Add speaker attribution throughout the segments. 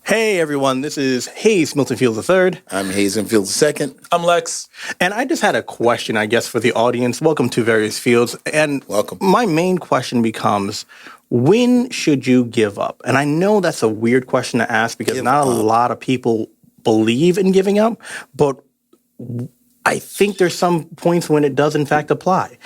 Speaker 1: Hey everyone, this is Hayes Milton Fields III.
Speaker 2: I'm Hayes and Fields II.
Speaker 3: I'm Lex.
Speaker 1: And I just had a question, I guess, for the audience. Welcome to Various Fields. And
Speaker 2: Welcome.
Speaker 1: My main question becomes, when should you give up? And I know that's a weird question to ask because not a lot of people believe in giving up, but I think there's some points when it does in fact apply.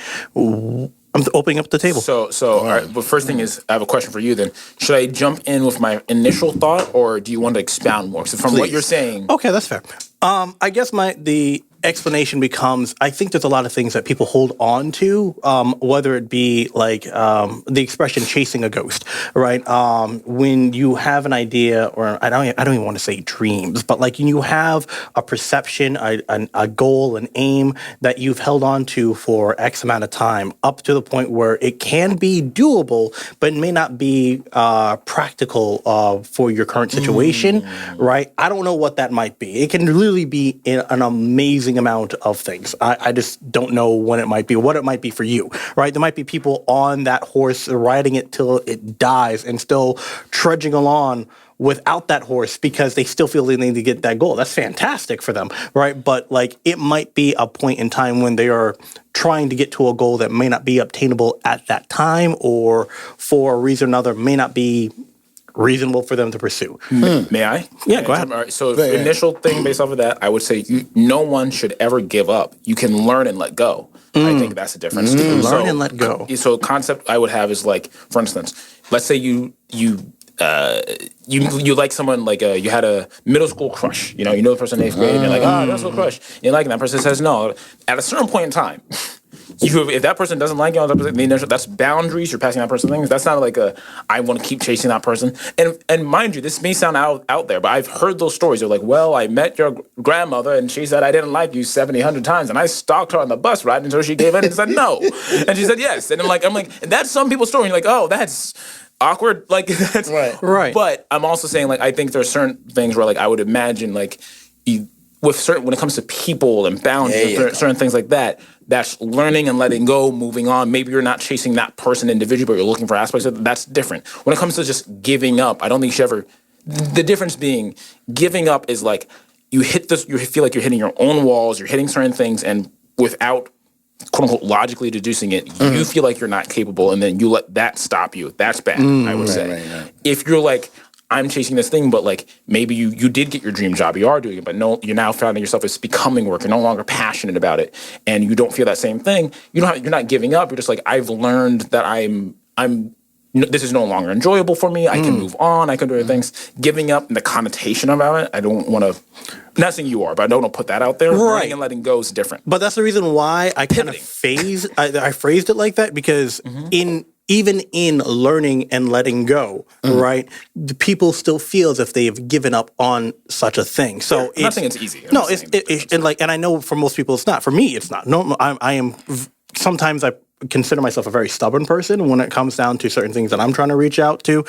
Speaker 1: I'm opening up the table.
Speaker 3: So all right, but first thing is, I have a question for you then. Should I jump in with my initial thought, or do you want to expound more? So from what you're saying...
Speaker 1: Okay, that's fair. I guess the explanation becomes, I think there's a lot of things that people hold on to, whether it be like the expression chasing a ghost, right? When you have an idea, or I don't even want to say dreams, but like you have a perception, a goal, an aim that you've held on to for X amount of time, up to the point where it can be doable, but it may not be practical for your current situation, right? I don't know what that might be. It can really be an amazing amount of things. I just don't know when it might be, what it might be for you, right? There might be people on that horse riding it till it dies and still trudging along without that horse because they still feel they need to get that goal. That's fantastic for them, right? But like it might be a point in time when they are trying to get to a goal that may not be obtainable at that time, or for a reason or another may not be reasonable for them to pursue.
Speaker 3: May I?
Speaker 1: Yeah, go ahead.
Speaker 3: All right, so the initial thing based off of that, I would say no one should ever give up. You can learn and let go. I think that's the difference.
Speaker 1: Learn and let go.
Speaker 3: So a concept I would have is like, for instance, let's say you like someone, like you had a middle school crush. You know the person in 8th grade, and you're like, middle school crush. You like, and that person says no. At a certain point in time, if that person doesn't like you, that's boundaries. You're passing that person things. That's not like I want to keep chasing that person. And mind you, this may sound out there, but I've heard those stories. They're like, well, I met your grandmother and she said I didn't like you 70, 100 times, and I stalked her on the bus ride until she gave in and said no, and she said yes. And I'm like, that's some people's story. And you're like, oh, that's awkward. Like that's
Speaker 1: right.
Speaker 3: But I'm also saying, like, I think there's certain things where, like, I would imagine, like, when it comes to people and boundaries, certain things like that, that's learning and letting go, moving on. Maybe you're not chasing that person individually, but you're looking for aspects of it. That's different. When it comes to just giving up, I don't think you should ever. The difference being, giving up is like you feel like you're hitting your own walls, you're hitting certain things, and without quote unquote logically deducing it, you feel like you're not capable, and then you let that stop you. That's bad, I would say. Right. If you're like, I'm chasing this thing, but like maybe you did get your dream job, you are doing it, but no, you're now finding yourself as becoming work. You're no longer passionate about it, and you don't feel that same thing. You're not giving up. You're just like, I've learned that this is no longer enjoyable for me. I can move on. I can do other things. Giving up and the connotation about it, I don't want to. Not saying you are, but I don't want to put that out there.
Speaker 1: Right.
Speaker 3: Learning and letting go is different.
Speaker 1: But that's the reason why I kind of I phrased it like that, because even in learning and letting go, right, the people still feel as if they have given up on such a thing. So
Speaker 3: I'm not saying it's easy.
Speaker 1: And I know for most people it's not. For me, it's not. No, I am. Sometimes I consider myself a very stubborn person when it comes down to certain things that I'm trying to reach out to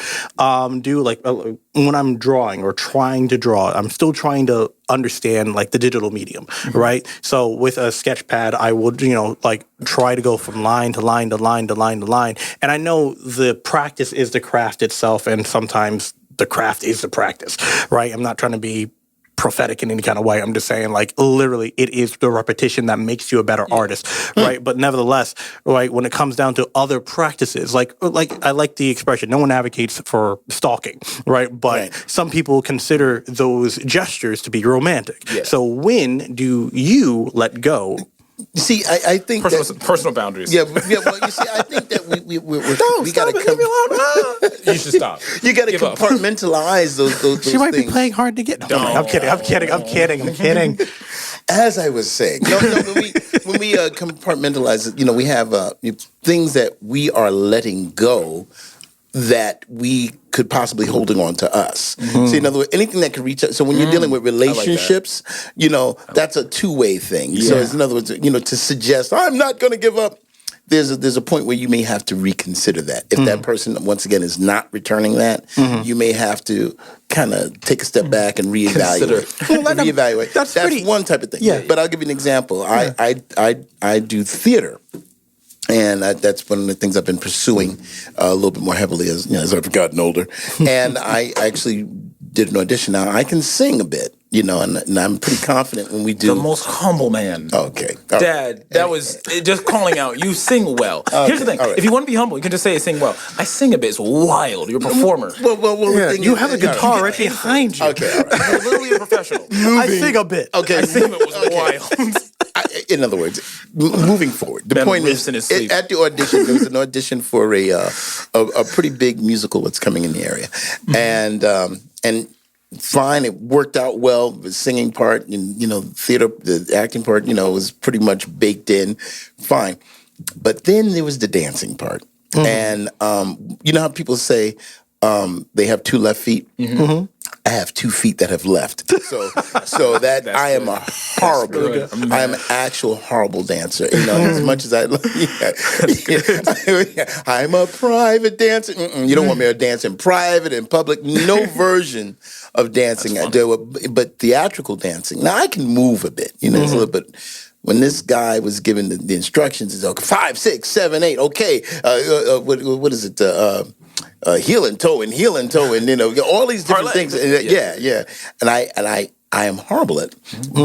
Speaker 1: do. Like when I'm drawing or trying to draw, I'm still trying to understand like the digital medium, right? So with a sketch pad, I would, like try to go from line to line to line to line to line. And I know the practice is the craft itself, and sometimes the craft is the practice, right? I'm not trying to be prophetic in any kind of way. I'm just saying, like, literally, it is the repetition that makes you a better artist, right? But nevertheless, right, when it comes down to other practices, like I like the expression, no one advocates for stalking, right? But some people consider those gestures to be romantic. Yeah. So when do you let go?
Speaker 2: You see, I think
Speaker 3: personal boundaries.
Speaker 2: Yeah. Well, you see, I think that we got to
Speaker 3: You should stop.
Speaker 2: You got to compartmentalize those.
Speaker 1: She might
Speaker 2: things.
Speaker 1: be playing hard to get. No, I'm kidding.
Speaker 2: As I was saying, when we compartmentalize it, we have things that we are letting go that we could possibly holding on to us. So in other words, anything that could reach out. So when you're dealing with relationships, that's a two-way thing. Yeah. So in other words, to suggest I'm not going to give up. There's a point where you may have to reconsider that. If that person once again is not returning that, you may have to kind of take a step back and reevaluate. That's one type of thing. Yeah. But I'll give you an example. I do theater. And that's one of the things I've been pursuing a little bit more heavily as I've gotten older. And I actually did an audition. Now I can sing a bit, and I'm pretty confident when we do.
Speaker 3: The most humble man.
Speaker 2: Okay,
Speaker 3: Dad, that was just calling out. You sing well. Here's the thing: if you want to be humble, you can just say sing well. I sing a bit. It's wild. You're a performer.
Speaker 2: Well,
Speaker 1: you have a guitar right behind you.
Speaker 2: Okay, all right.
Speaker 3: You're literally a professional.
Speaker 1: I sing a bit.
Speaker 2: Okay,
Speaker 3: I sing a bit was wild.
Speaker 2: In other words, moving forward, the point is, at the audition, there was an audition for a pretty big musical that's coming in the area, and fine, it worked out well. The singing part and theater, the acting part, was pretty much baked in, fine. But then there was the dancing part, and you know how people say they have two left feet. Mm-hmm. I have 2 feet that have left. So that I am a horrible, I am an actual horrible dancer. As much as I'm a private dancer. You don't want me to dance in private, in public. No version of dancing I do, but theatrical dancing. Now I can move a bit, it's a little bit. When this guy was given the instructions, it's okay, 5, 6, 7, 8. Okay, what is it? Heel and toe, and all these different things. Yeah. And I am horrible at it.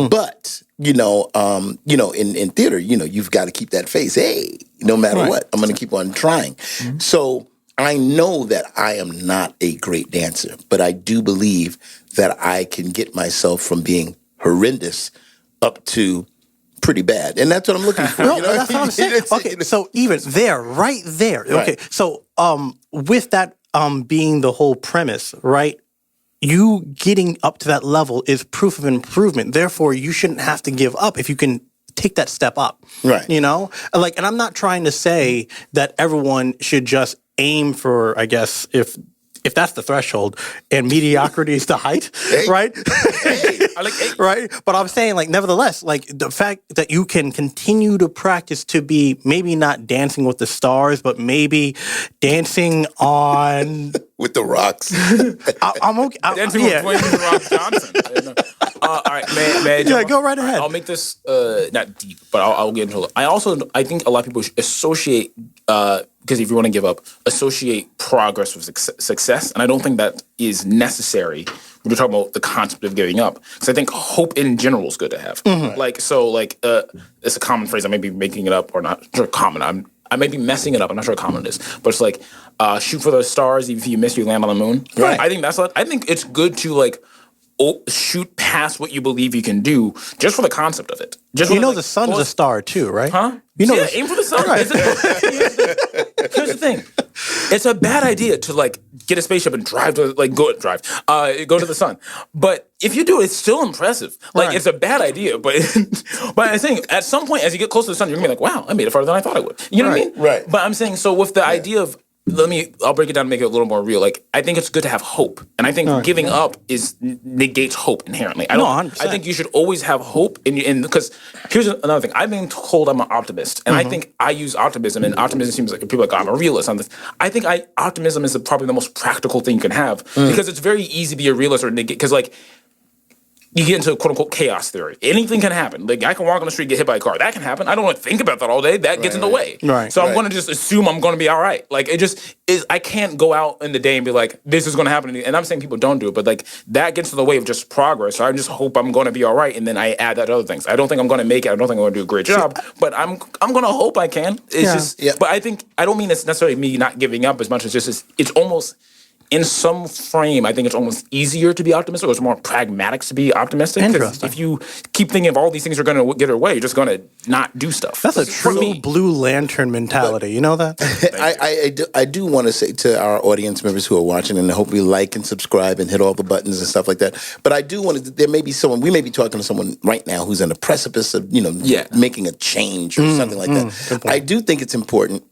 Speaker 2: But in theater, you've got to keep that face. Hey, no matter what, I'm going to keep on trying. So I know that I am not a great dancer, but I do believe that I can get myself from being horrendous up to pretty bad, and that's what I'm looking for.
Speaker 1: That's what I'm saying. Okay, so even there, right there. Okay, so with that being the whole premise, right? You getting up to that level is proof of improvement. Therefore, you shouldn't have to give up if you can take that step up.
Speaker 2: Right.
Speaker 1: And I'm not trying to say that everyone should just aim for, I guess, if that's the threshold and mediocrity is the height, right?
Speaker 3: I like 8.
Speaker 1: Right? But I'm saying, nevertheless, the fact that you can continue to practice to be maybe not dancing with the stars, but maybe dancing on...
Speaker 2: with the rocks.
Speaker 1: I'm okay.
Speaker 3: Dancing with Dwayne The Rock Johnson. All right, man.
Speaker 1: Yeah, go right ahead.
Speaker 3: I'll make this not deep, but I'll get into it. I think a lot of people associate... because if you want to give up, associate progress with success. And I don't think that is necessary when you're talking about the concept of giving up. Because I think hope in general is good to have. Mm-hmm. It's a common phrase. I may be making it up or not. Sure, common. I may be messing it up. I'm not sure how common it is. But it's shoot for the stars. Even if you miss, you land on the moon.
Speaker 2: Right.
Speaker 3: I think it's good to shoot past what you believe you can do just for the concept of it. Just
Speaker 1: the sun's a star too, right?
Speaker 3: Huh? Aim for the sun.
Speaker 1: Right.
Speaker 3: Here's the thing. It's a bad idea to get a spaceship and drive to go to the sun. But if you do it, it's still impressive. It's a bad idea, but I'm saying at some point as you get close to the sun, you're gonna be like, wow, I made it farther than I thought I would. You know what I mean?
Speaker 2: Right.
Speaker 3: But I'm saying with the idea of I'll break it down and make it a little more real. I think it's good to have hope. And I think giving up negates hope inherently. I think you should always have hope because here's another thing. I've been told I'm an optimist. And I think I use optimism, and optimism seems like people are like, I'm a realist on this. I think optimism is probably the most practical thing you can have because it's very easy to be a realist or negate because you get into quote unquote chaos theory. Anything can happen. I can walk on the street and get hit by a car. That can happen. I don't want to think about that all day. That gets in the way.
Speaker 1: Right.
Speaker 3: So I'm going to just assume I'm going to be all right. It just is. I can't go out in the day and be like, this is going to happen. And I'm saying people don't do it, but that gets in the way of just progress. So I just hope I'm going to be all right. And then I add that to other things. I don't think I'm going to make it. I don't think I'm going to do a great job, but I'm going to hope I can. It's but I don't mean it's necessarily me not giving up as much as just it's almost. In some frame, I think it's almost easier to be optimistic, or it's more pragmatic to be optimistic.
Speaker 1: Interesting.
Speaker 3: If you keep thinking of all these things are going to get away, you're just going to not do stuff.
Speaker 1: That's a true Blue Lantern mentality. You know that?
Speaker 2: I do want to say to our audience members who are watching, and I hope you like and subscribe and hit all the buttons and stuff like that. But I do want to. There may be someone. We may be talking to someone right now who's on the precipice of making a change or something like that. I do think it's important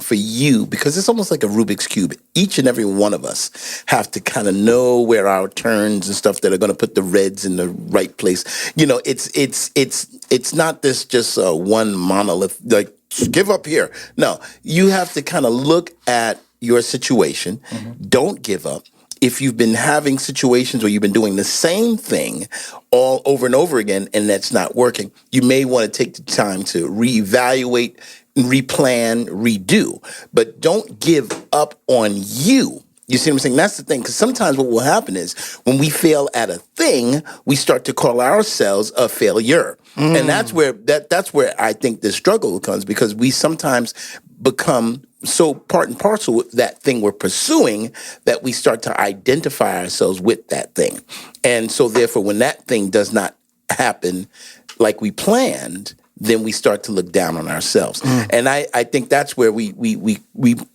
Speaker 2: for you because it's almost like a Rubik's Cube. Each and every one of us have to kind of know where our turns and stuff that are going to put the reds in the right place. It's not this just one monolith, give up here. No, you have to kind of look at your situation. Mm-hmm. Don't give up. If you've been having situations where you've been doing the same thing all over and over again and that's not working, you may want to take the time to reevaluate replan, redo. But don't give up on you. You see what I'm saying? That's the thing. Because sometimes what will happen is when we fail at a thing, we start to call ourselves a failure. And that's where I think the struggle comes, because we sometimes become so part and parcel with that thing we're pursuing that we start to identify ourselves with that thing. And so therefore, when that thing does not happen like we planned, then we start to look down on ourselves. And I think that's where we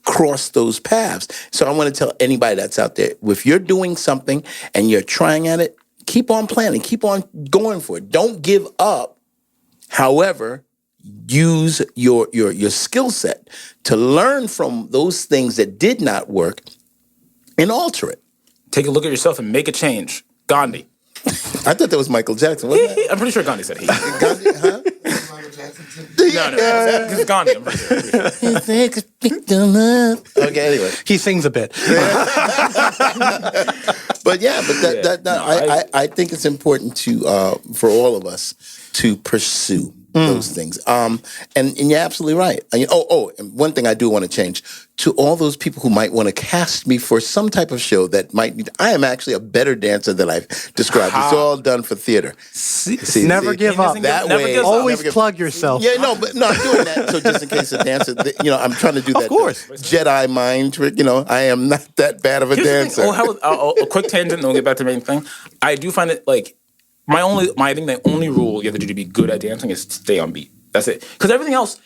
Speaker 2: cross those paths. So I want to tell anybody that's out there, if you're doing something and you're trying at it, keep on planning, keep on going for it. Don't give up. However, use your skill set to learn from those things that did not work and alter it.
Speaker 3: Take a look at yourself and make a change. Gandhi.
Speaker 2: I thought that was Michael Jackson, wasn't it?
Speaker 3: I'm pretty sure Gandhi said he.
Speaker 2: Gandhi, huh?
Speaker 3: No, this is Gandhi. I'm pretty sure.
Speaker 2: Okay, anyway.
Speaker 1: He sings a bit.
Speaker 2: But I think it's important to for all of us to pursue those things. And you're absolutely right. And one thing I do want to change, to all those people who might want to cast me for some type of show that might need, I am actually a better dancer than I've described. It's all done for theater.
Speaker 1: Never give up.
Speaker 2: That
Speaker 3: Never
Speaker 2: way,
Speaker 3: gives up.
Speaker 1: Always plug yourself.
Speaker 2: Yeah, no, but no, I'm doing that. So just in case a dancer, I'm trying to do that.
Speaker 1: Of course.
Speaker 2: Jedi mind trick. I am not that bad of a dancer.
Speaker 3: A quick tangent, and then we'll get back to the main thing. I do find it like I think the only rule you have to do to be good at dancing is stay on beat. That's it. Because everything else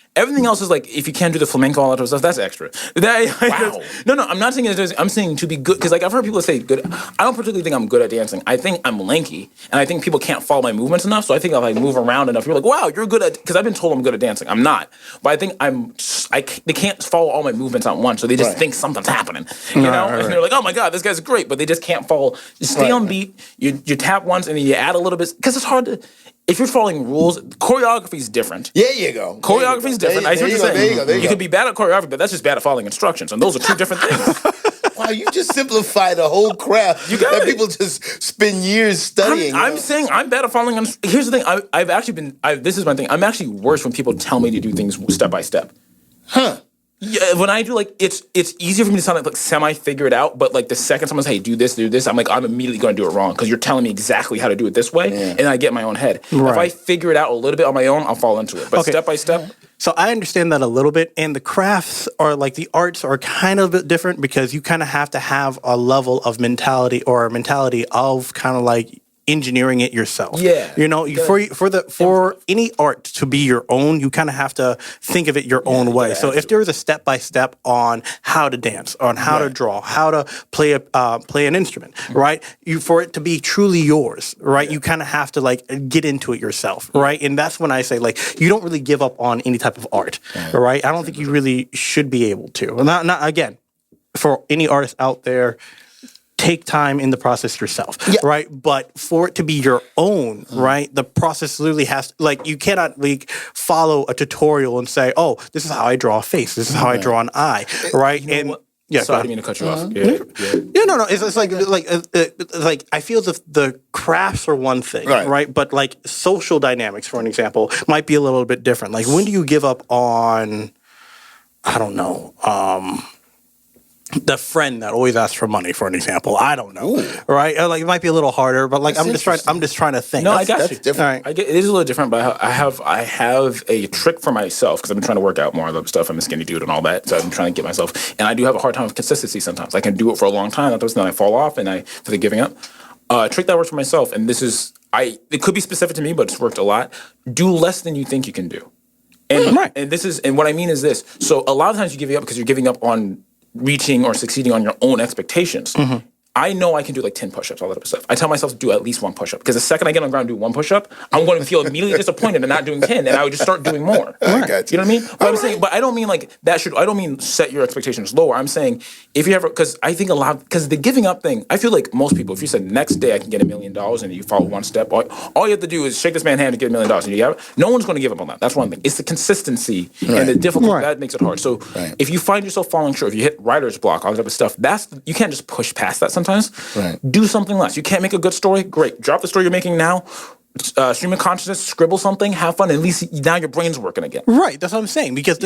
Speaker 3: is like, if you can't do the flamenco, all that stuff, that's extra.
Speaker 2: Wow.
Speaker 3: No, I'm not saying it's, I'm saying to be good. Because like I've heard people say good. I don't particularly think I'm good at dancing. I think I'm lanky, and I think people can't follow my movements enough. So I think if I move around enough, you're like, wow, you're good at. Because I've been told I'm good at dancing. I'm not. But I think they can't follow all my movements at once, so they just think something's happening. You know, and they're like, oh my god, this guy's great, but they just can't follow. Just stay on beat. You tap once, and then you add a little bit, because it's hard to. If you're following rules, choreography is different.
Speaker 2: There you go.
Speaker 3: Choreography is different. I see what you're saying. You could be bad at choreography, but that's just bad at following instructions, and those are two different things.
Speaker 2: Wow, you just simplify the whole craft.
Speaker 3: You got
Speaker 2: that
Speaker 3: it.
Speaker 2: People just spend years studying.
Speaker 3: I'm saying I'm bad at following. Here's the thing. I've actually been. This is my thing. I'm actually worse when people tell me to do things step by step.
Speaker 2: Huh.
Speaker 3: Yeah, when I do it's easier for me to sound like semi figure it out, but like the second someone says, hey, do this, I'm immediately going to do it wrong because you're telling me exactly how to do it this way, and I get in my own head. Right. If I figure it out a little bit on my own, I'll fall into it. But step by step.
Speaker 1: So I understand that a little bit, and the crafts or like the arts are kind of a bit different because you kind of have to have a level of mentality or a mentality of kind of like engineering it yourself.
Speaker 3: Yeah.
Speaker 1: For any art to be your own, you kind of have to think of it your own way. So if there is a step by step on how to dance, on how to draw, how to play an instrument, right? For it to be truly yours, right? You kind of have to like get into it yourself, right? And that's when I say like you don't really give up on any type of art, right? I don't think you really should be able to. Not again, for any artist out there. Take time in the process yourself, right? But for it to be your own, right? The process literally has, like, you cannot like follow a tutorial and say, "Oh, this is how I draw a face. This is how I draw an eye," right?
Speaker 3: Sorry, I didn't mean to cut you off.
Speaker 1: No. It's like I feel the crafts are one thing, right? But like social dynamics, for an example, might be a little bit different. Like when do you give up on? I don't know. The friend that always asks for money, for an example. I don't know, right? Like it might be a little harder, but like I'm just trying to think.
Speaker 3: No, I got you.
Speaker 2: That's different.
Speaker 3: Right. It is a little different, but I have a trick for myself because I've been trying to work out more of the stuff. I'm a skinny dude and all that, so I've been trying to get myself. And I do have a hard time with consistency sometimes. I can do it for a long time, then I fall off and I feel like giving up. A trick that works for myself, and this is it could be specific to me, but it's worked a lot. Do less than you think you can do. And and what I mean is this. So a lot of times you're giving up because you're giving up on reaching or succeeding on your own expectations. I know I can do like 10 push-ups, all that type of stuff. I tell myself to do at least one push-up because the second I get on the ground and do one push-up, I'm going to feel immediately disappointed in not doing 10, and I would just start doing more.
Speaker 2: I got you.
Speaker 3: You know what I mean? But I'm saying, but I don't mean like that should. I don't mean set your expectations lower. I'm saying if you ever, because I think because the giving up thing, I feel like most people, if you said next day I can get $1 million and you follow one step, all you have to do is shake this man's hand to get $1 million, and you have it. No one's going to give up on that. That's one thing. It's the consistency and the difficulty that makes it hard. So if you find yourself falling short, if you hit writer's block, all that type of stuff, you can't just push past that sometimes.
Speaker 2: Right.
Speaker 3: Do something less. You can't make a good story? Great. Drop the story you're making now. stream of consciousness, scribble something, have fun. At least now your brain's working again.
Speaker 1: Right, that's what I'm saying. Because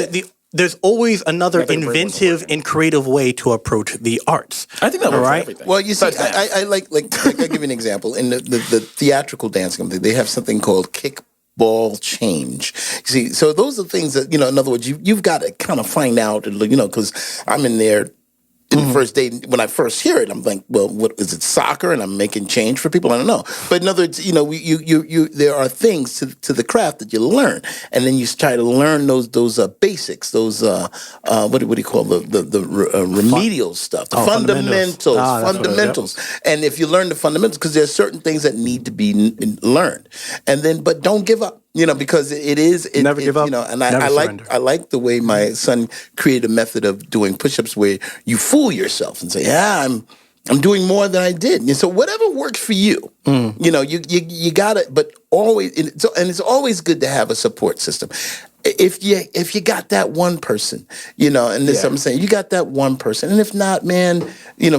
Speaker 1: there's always another
Speaker 3: I think your brain wasn't
Speaker 1: inventive
Speaker 3: working.
Speaker 1: and creative way to approach the arts.
Speaker 3: I think that works for
Speaker 1: Right.
Speaker 3: everything.
Speaker 2: Well, you see,
Speaker 3: Besides math.
Speaker 2: I like I'll give you an example. In the theatrical dance company, they have something called kickball change. See, so those are things that, in other words, you've got to kind of find out, because I'm in there. In the first day, when I first hear it, I'm like, well, what is it, soccer? And I'm making change for people? I don't know. But in other words, there are things to the craft that you learn. And then you try to learn those basics, those, what do you call the remedial stuff, the
Speaker 1: fundamentals.
Speaker 2: fundamentals. And if you learn the fundamentals, because there are certain things that need to be learned. And then, but don't give up. Because
Speaker 1: Never give up.
Speaker 2: And
Speaker 1: Never surrender.
Speaker 2: I like the way my son created a method of doing push-ups where you fool yourself and say, "Yeah, I'm doing more than I did." And so whatever works for you, you got it. But always, and it's always good to have a support system. If you got that one person, and this I'm saying, you got that one person, and if not, man,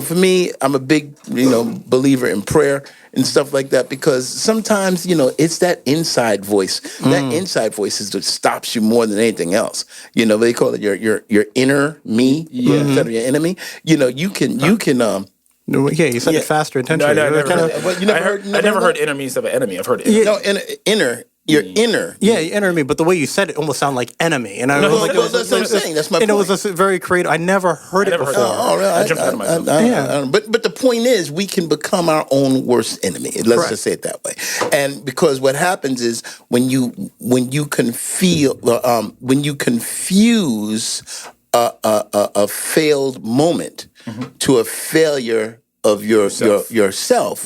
Speaker 2: for me, I'm a big believer in prayer and stuff like that, because sometimes it's that inside voice. That inside voice is what stops you more than anything else. They call it your inner me instead of your enemy. You can.
Speaker 1: Yeah, you said it faster intentionally.
Speaker 3: No, I never heard
Speaker 2: that?
Speaker 3: inner me instead of enemy. I've heard inner.
Speaker 2: No, inner. Your inner.
Speaker 1: Yeah, you enemy, but the way you said it almost sounded like enemy. And I was like,
Speaker 2: that's what I'm saying. That's my
Speaker 1: and
Speaker 2: point.
Speaker 1: it was very creative. I never heard it before.
Speaker 2: Really?
Speaker 3: I jumped out of myself.
Speaker 2: But the point is, we can become our own worst enemy. Let's just say it that way. And because what happens is when you confuse a failed moment to a failure of yourself,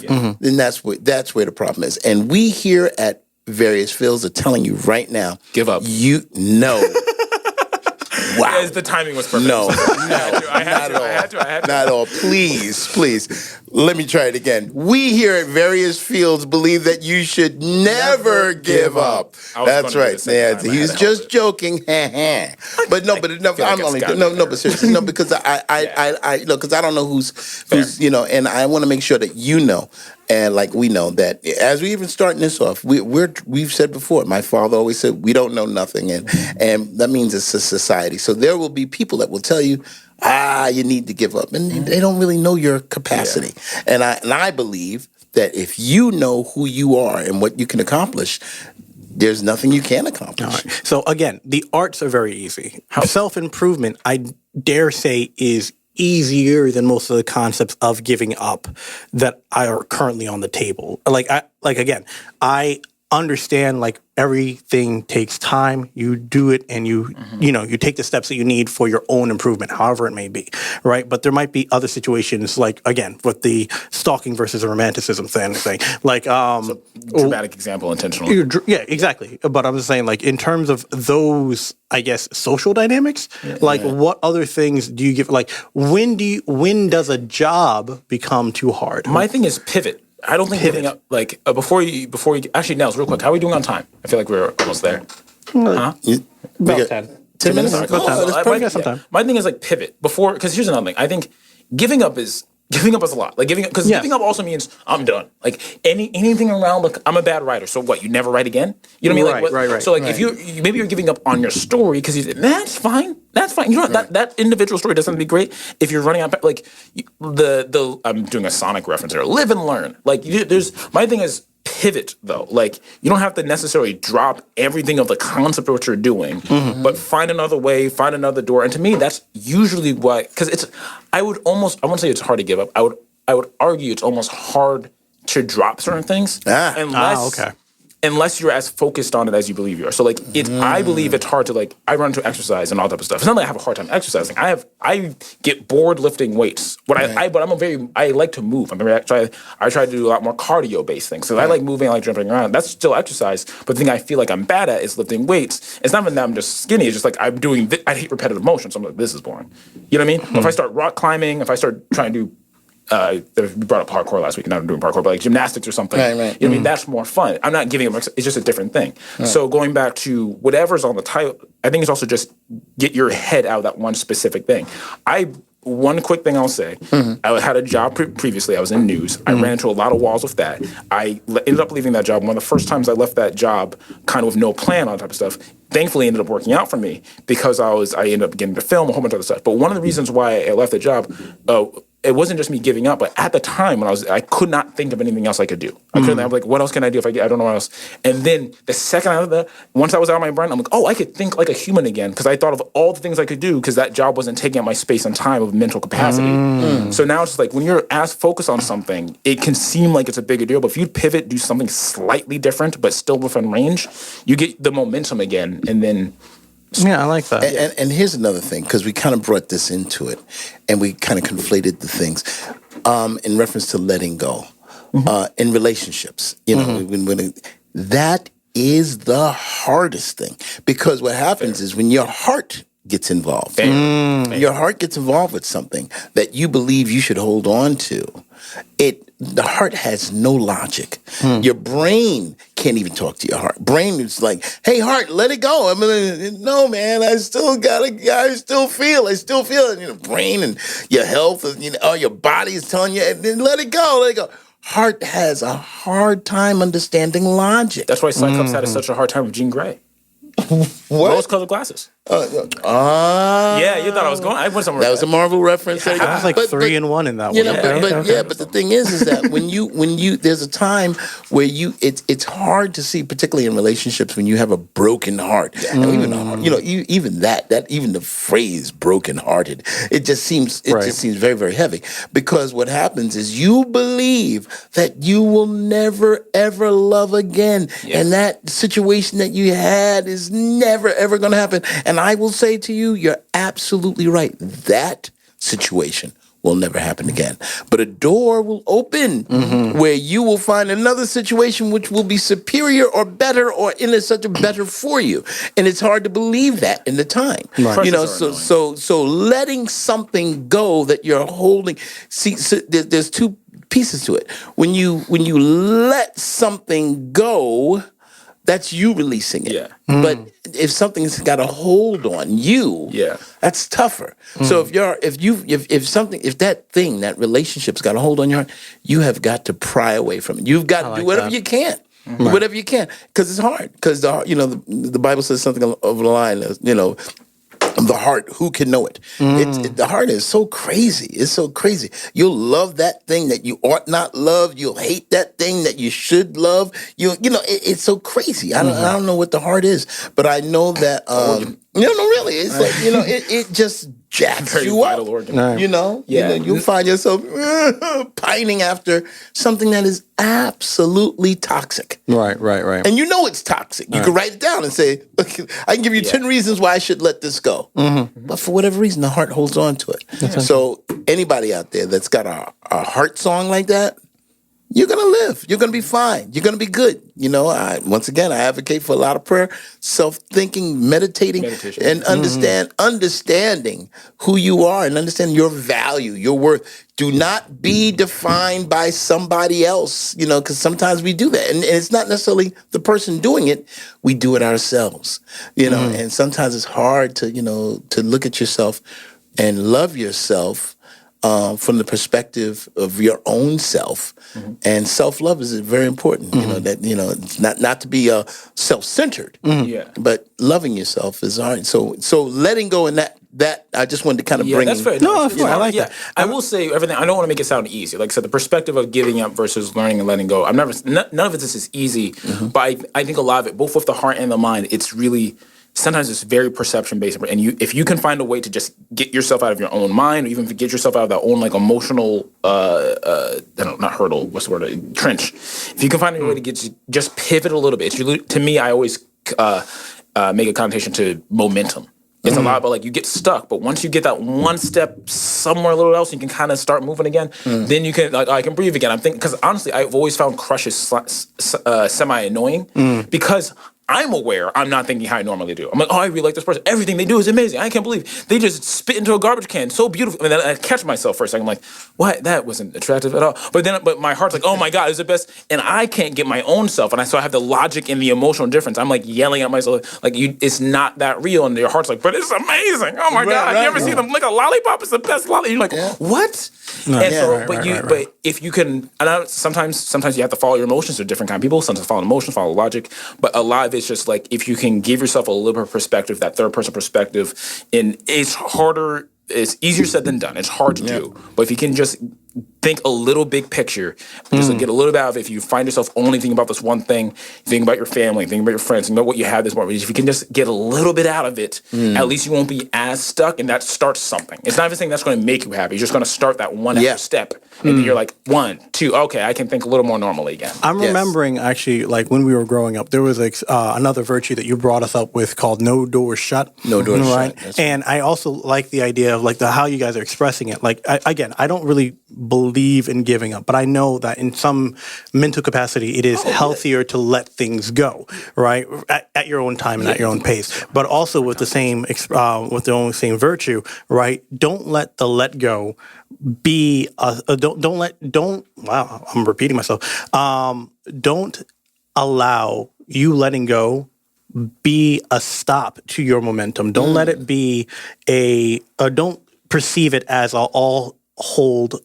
Speaker 2: then that's where the problem is. And we here at Various Fields are telling you right now,
Speaker 3: give up.
Speaker 2: Wow.
Speaker 3: The timing was perfect.
Speaker 2: No,
Speaker 3: I had to.
Speaker 2: Not at all. Please. Let me try it again. We here at Various Fields believe that you should never give up. That's right. Yeah, he's just joking. But no, I'm only but seriously, because I because I don't know who's and I want to make sure that and like we know that as we even starting this off, we've said before. My father always said we don't know nothing, and that means it's a society. So there will be people that will tell you, you need to give up, and they don't really know your capacity. And I believe that if you know who you are and what you can accomplish, there's nothing you can't accomplish.
Speaker 1: All right. So again, the arts are very easy. Self-improvement, I dare say, is easier than most of the concepts of giving up that are currently on the table. I understand everything takes time. You do it and you take the steps that you need for your own improvement, however it may be, right? But there might be other situations with the stalking versus romanticism thing.
Speaker 3: Dramatic example, intentional.
Speaker 1: Yeah, exactly. But I'm just saying, in terms of those, I guess, social dynamics, what other things do you give? When does a job become too hard?
Speaker 3: My thing is pivot. I don't think giving up, before you actually, Nels, real quick, how are we doing on time? I feel like we're almost there.
Speaker 1: About 10 minutes.
Speaker 3: My thing is pivot before, because here's another thing. I think giving up is a lot. Giving up also means I'm done. Anything around, I'm a bad writer. So what? You never write again? You know what I mean?
Speaker 1: Right.
Speaker 3: So if maybe you're giving up on your story because you say that's fine. You know what? That individual story doesn't have to be great. If you're running out, I'm doing a Sonic reference here. Live and learn. My thing is pivot though. You don't have to necessarily drop everything of the concept of what you're doing, but find another way, find another door. And to me, that's usually because I wouldn't say it's hard to give up. I would argue it's almost hard to drop certain things unless you're as focused on it as you believe you are. So I believe it's hard to I run into exercise and all that type of stuff. It's not that I have a hard time exercising. I get bored lifting weights. But I like to move. I try to do a lot more cardio based things. So I like moving, I like jumping around. That's still exercise. But the thing I feel like I'm bad at is lifting weights. It's not even that I'm just skinny. It's just I'm doing. I hate repetitive motion. So I'm this is boring. You know what I mean? If I start rock climbing, if I start trying to do. We brought up parkour last week, and I'm doing parkour, but gymnastics or something. Right. You know what I mean? That's more fun. I'm not giving up. It's just a different thing. Right. So going back to whatever's on the title, I think it's also just get your head out of that one specific thing. one quick thing I'll say. I had a job previously. I was in news. I ran into a lot of walls with that. I ended up leaving that job. One of the first times I left that job, kind of with no plan on type of stuff, thankfully ended up working out for me because I ended up getting to film a whole bunch of other stuff. But one of the reasons why I left the job, it wasn't just me giving up, but at the time when I could not think of anything else I could do. I couldn't. I'm like, what else can I do if I don't know what else? And then the second once I was out of my brain, I'm like, oh, I could think like a human again because I thought of all the things I could do because that job wasn't taking up my space and time of mental capacity. So now it's just like when you're as focused on something, it can seem like it's a bigger deal, but if you pivot, do something slightly different but still within range, you get the momentum again, and then.
Speaker 1: Yeah, I like that.
Speaker 2: And here's another thing, because we kind of brought this into it, and we kind of conflated the things in reference to letting go in relationships. You know, that is the hardest thing, because what happens is when your heart gets involved, your heart gets involved with something that you believe you should hold on to. The heart has no logic. Your brain can't even talk to your heart. Brain is like, "Hey, heart, let it go." I mean, no, man, I still feel. And, you know, brain and your health, and your body is telling you, let it go, let it go. Heart has a hard time understanding logic.
Speaker 3: That's why Cyclops had such a hard time with Jean Grey.
Speaker 2: What?
Speaker 3: Rose-colored glasses. Yeah, you thought I was going. I went somewhere.
Speaker 2: That was a Marvel reference.
Speaker 1: That was like 3 in 1 in that
Speaker 2: You
Speaker 1: one.
Speaker 2: know, but the thing is that when you there's a time where it's hard to see, particularly in relationships, when you have a broken heart. And even even the phrase "broken hearted," it just seems very, very heavy, because what happens is you believe that you will never ever love again, and that situation that you had is never ever going to happen. And I will say to you, you're absolutely right. That situation will never happen again. But a door will open where you will find another situation which will be superior or better, or in such a better for you. And it's hard to believe that in the time.
Speaker 1: Right.
Speaker 2: You know, so letting something go that you're holding. See, so there's two pieces to it. When you let something go, that's you releasing it.
Speaker 3: Yeah.
Speaker 2: But if something's got a hold on you, that's tougher. So if that relationship's got a hold on your heart, you have got to pry away from it. You've got to do whatever you can. Whatever you can, because it's hard. Because the Bible says something of the line, the heart, who can know it? The heart is so crazy. It's so crazy. You'll love that thing that you ought not love. You'll hate that thing that you should love. It's so crazy. I don't know what the heart is, but I know that. Really, it's like it just jacks
Speaker 3: Very
Speaker 2: you
Speaker 3: vital
Speaker 2: up.
Speaker 3: organ.
Speaker 2: You'll find yourself pining after something that is absolutely toxic.
Speaker 1: Right.
Speaker 2: And it's toxic. You can write it down and say, "Look, I can give you 10 reasons why I should let this go." But for whatever reason, the heart holds on to it. So anybody out there that's got a heart song like that, you're going to live. You're going to be fine. You're going to be good. Once again, I advocate for a lot of prayer, self-thinking, meditation. And understanding who you are and understanding your value, your worth. Do not be defined by somebody else, because sometimes we do that. And it's not necessarily the person doing it. We do it ourselves, and sometimes it's hard to look at yourself and love yourself from the perspective of your own self. And self-love is very important. It's not to be self-centered, but loving yourself is hard. So letting go in that I just wanted to kind of bring.
Speaker 3: That's fair.
Speaker 1: No, that's fair. I like that.
Speaker 3: I will say everything. I don't want to make it sound easy. Like I said, the perspective of giving up versus learning and letting go. None of it is easy, but I think a lot of it, both with the heart and the mind, it's really. Sometimes it's very perception based, and if you can find a way to just get yourself out of your own mind, or even get yourself out of that own emotional, not hurdle, what's the word, trench. If you can find a way to just pivot a little bit, to me, I always make a connotation to momentum. It's a lot about you get stuck, but once you get that one step somewhere a little else, you can kind of start moving again. Then you can I can breathe again. I'm thinking because honestly, I've always found crushes semi annoying because I'm aware I'm not thinking how I normally do. I'm like, oh, I really like this person. Everything they do is amazing. I can't believe they just spit into a garbage can so beautiful. And then I catch myself for a second. I'm like, what? That wasn't attractive at all. But my heart's like, oh my God, it's the best. And I can't get my own self. And so I have the logic and the emotional difference. I'm like yelling at myself, like, it's not that real. And your heart's like, but it's amazing. Oh my God. You ever see them lick a lollipop? It's the best lollipop. You're like, what? But if you can, and sometimes you have to follow your emotions. They're different kind of people. Sometimes follow emotions, follow logic. But a lot of it's just like, if you can give yourself a little bit of perspective, that third person perspective, and it's harder. It's easier said than done. It's hard to do. But if you can just think a little big picture, just get a little bit out of it. If you find yourself only thinking about this one thing, think about your family, think about your friends, think about what you have this morning. If you can just get a little bit out of it, at least you won't be as stuck, and that starts something. It's not even saying that's going to make you happy. You're just going to start that one extra step. And then you're like, 1, 2, okay, I can think a little more normally again.
Speaker 1: I'm remembering actually, like when we were growing up, there was like another virtue that you brought us up with called no doors shut.
Speaker 2: No doors shut. That's
Speaker 1: and I also like the idea of like how you guys are expressing it. Like I don't really believe in giving up, but I know that in some mental capacity, it is healthier to let things go, right, at your own time and at your own pace. But also with the same same virtue, right? Don't let the let go be wow, I'm repeating myself. Don't allow you letting go be a stop to your momentum. Don't let it be don't perceive it as all halt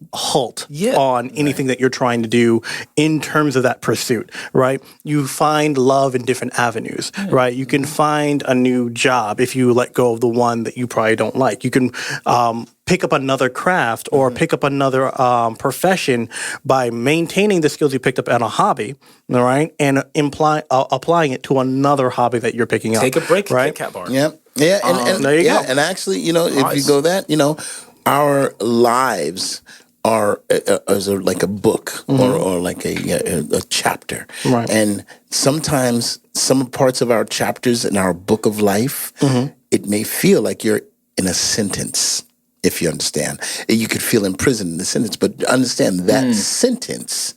Speaker 1: on anything that you're trying to do in terms of that pursuit, right? You find love in different avenues, right? You can find a new job if you let go of the one that you probably don't like. You can pick up another craft or pick up another profession by maintaining the skills you picked up at a hobby, all right, and applying it to another hobby that you're picking up.
Speaker 3: Take a break,
Speaker 1: right?
Speaker 3: Cat Bar.
Speaker 2: and
Speaker 1: there you go.
Speaker 2: And actually, if you go that, our lives are like a book or like a chapter,
Speaker 1: right?
Speaker 2: And sometimes some parts of our chapters in our book of life, it may feel like you're in a sentence. If you understand, you could feel imprisoned in the sentence, but understand that sentence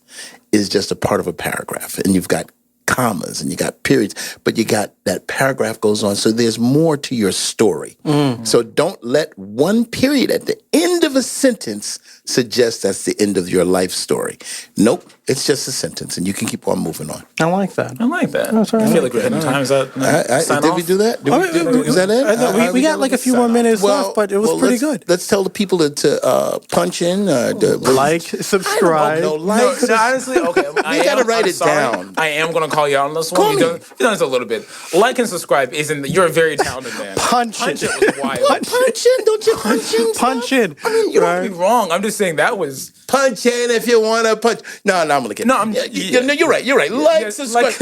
Speaker 2: is just a part of a paragraph, and you've got commas and you got periods, but you got that paragraph goes on. So there's more to your story. So don't let one period at the end of a sentence suggest that's the end of your life story. Nope, it's just a sentence, and you can keep on moving on.
Speaker 1: I like that.
Speaker 3: I like that.
Speaker 1: That's right.
Speaker 3: I feel like we're hitting time. Is that
Speaker 2: Did we do that? Is that it?
Speaker 1: We got like a few more minutes left, but it was pretty good.
Speaker 2: Let's tell the people to punch in,
Speaker 1: like, subscribe.
Speaker 2: No,
Speaker 3: honestly, okay.
Speaker 2: You gotta write it down.
Speaker 3: I am going to call you out on this one. You've done this a little bit. Like and subscribe you're a very talented man.
Speaker 1: Punch
Speaker 3: it
Speaker 1: it.
Speaker 3: was wild.
Speaker 2: Punch in, don't you punch in?
Speaker 1: Punch it.
Speaker 3: I mean, you don't have to be wrong. I'm just saying that was...
Speaker 2: Punch in if you want to punch. No, I'm gonna get.
Speaker 3: No,
Speaker 2: you're right.
Speaker 3: Like and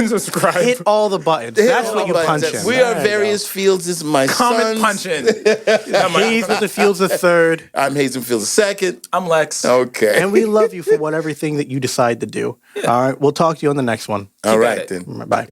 Speaker 3: subscribe.
Speaker 1: Hit all the buttons. That's what you punch in.
Speaker 2: We are various fields. This is my
Speaker 3: Comment
Speaker 2: son's.
Speaker 3: punch in.
Speaker 1: Hayes with the Fields the third.
Speaker 2: I'm Hazen Fields the second.
Speaker 3: I'm Lex.
Speaker 2: Okay.
Speaker 1: And we love you for everything that you decide to do. All right. We'll talk to you on the next one.
Speaker 2: All right then.
Speaker 1: Bye.